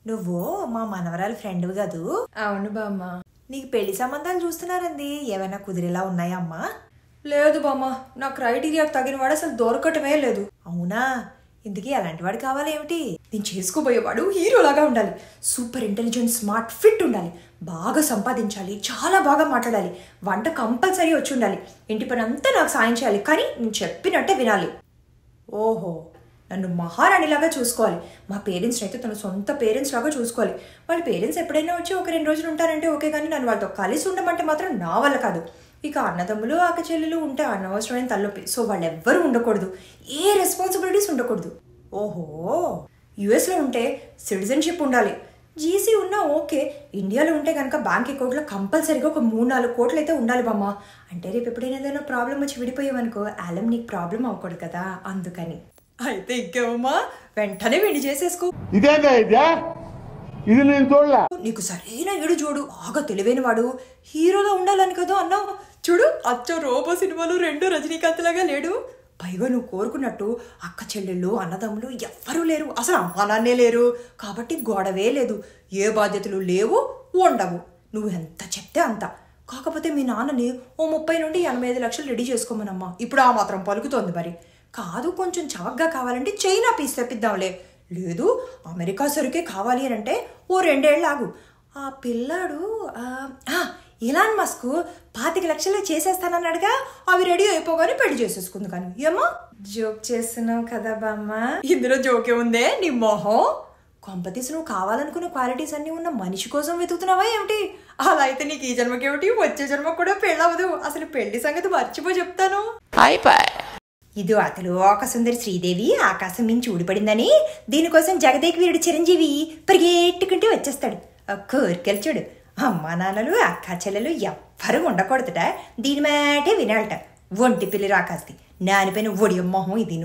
నువ్వు మా మనవరాలు ఫ్రెండ్ కదూ? అవును బామ్మ. నీకు పెళ్లి సంబంధాలు చూస్తున్నారండి, ఏమైనా కుదిరేలా ఉన్నాయా అమ్మా? లేదు బామ్మ, నా క్రైటీరియాకి తగిన వాడు అసలు దొరకటమే లేదు. అవునా? ఇందుకీ అలాంటి వాడు కావాలి ఏమిటి? నేను చేసుకోబోయేవాడు హీరోలాగా ఉండాలి, సూపర్ ఇంటెలిజెంట్, స్మార్ట్, ఫిట్ ఉండాలి, బాగా సంపాదించాలి, చాలా బాగా మాట్లాడాలి, వంట కంపల్సరీ వచ్చి ఉండాలి, ఇంటి పని అంతా నాకు సాయం చేయాలి, కానీ నేను చెప్పినట్టే వినాలి. ఓహో, నన్ను మహారాణిలాగా చూసుకోవాలి. మా పేరెంట్స్ని అయితే తన సొంత పేరెంట్స్ లాగా చూసుకోవాలి. వాళ్ళ పేరెంట్స్ ఎప్పుడైనా వచ్చి ఒక 2 రోజులు ఉంటారంటే ఓకే, కానీ నన్ను వాళ్ళతో కలిసి ఉండమంటే మాత్రం నా వల్ల కాదు. ఇక అన్నదమ్ములు అక్క చెల్లెలు ఉంటే అనవసరమైన తలనొప్పి. సో వాళ్ళు ఎవ్వరూ ఉండకూడదు, ఏ రెస్పాన్సిబిలిటీస్ ఉండకూడదు. ఓహో, యుఎస్లో ఉంటే సిటిజన్షిప్ ఉండాలి, జీసీ ఉన్నా ఓకే. ఇండియాలో ఉంటే కనుక బ్యాంక్ అకౌంట్లో కంపల్సరీగా ఒక 3-4 కోట్లు అయితే ఉండాలి బామ్మ. అంటే రేపు ఎప్పుడైనా ఏదైనా ప్రాబ్లం వచ్చి విడిపోయావనుకో, ఆలం నీకు ప్రాబ్లం అవ్వకూడదు కదా, అందుకని. అయితే ఇంకేమమ్మా, వెంటనే వెండి చేసేసుకో. ఇది నేను చూడలా. నీకు సరైన వీడు చూడు, బాగా తెలివైన వాడు, హీరోలో ఉండాలని కదా అన్నావు. చూడు, అచ్చ రోబో సినిమాలో 2 రజనీకాంత్ లాగా లేడు. పైగా నువ్వు కోరుకున్నట్టు అక్క చెల్లెళ్ళు అన్నదమ్ములు ఎవ్వరూ లేరు, అసలు అమ్మానాన్నే లేరు. కాబట్టి గొడవే లేదు, ఏ బాధ్యతలు లేవు, ఉండవు. నువ్వు ఎంత చెప్తే అంత. కాకపోతే మీ నాన్నని ఓ 30 నుండి 85 లక్షలు రెడీ చేసుకోమనమ్మా. ఇప్పుడు ఆ మాత్రం పలుకుతోంది మరి. కాదు, కొంచెం చవకగా కావాలంటే చైనా పీస్ తెప్పిద్దాంలే. లేదు, అమెరికా సరుకే కావాలి అని అంటే ఓ 2 ఏళ్ళు ఆగు. ఆ పిల్లాడు ఇలాన్ మస్క్ 25 లక్షలు చేసేస్తానన్నాడుగా, అవి రెడీ అయిపోగానే పెళ్లి చేసేసుకుంది. కానీ ఏమో జోక్ చేస్తున్నావు కదా బామ్మ. ఇందులో జోకే ఉందే, నీ మొహం. కొంపతీసి నువ్వు కావాలనుకున్న క్వాలిటీస్ అన్నీ ఉన్న మనిషి కోసం వెతుకుతున్నావా ఏమిటి? అలా అయితే నీకు ఈ జన్మకేమిటి, వచ్చే జన్మ కూడా పెళ్ళవదు. అసలు పెళ్లి సంగతి మర్చిపో చెప్తాను. ఇది అతలు ఒక సుందరి శ్రీదేవి ఆకాశం మించి ఊడిపడిందని, దీనికోసం జగదేక్ వీరుడు చిరంజీవి పరిగెట్టుకుంటూ వచ్చేస్తాడు. కోరికలు చూడు, అమ్మా నాన్నలు అక్క చెల్లెలు ఎవ్వరూ ఉండకూడదట, దీని మాటే వినాలట. ఒంటి పిల్లి రాకాస్తి నానిపైన ఒడియం మొహం ఇది.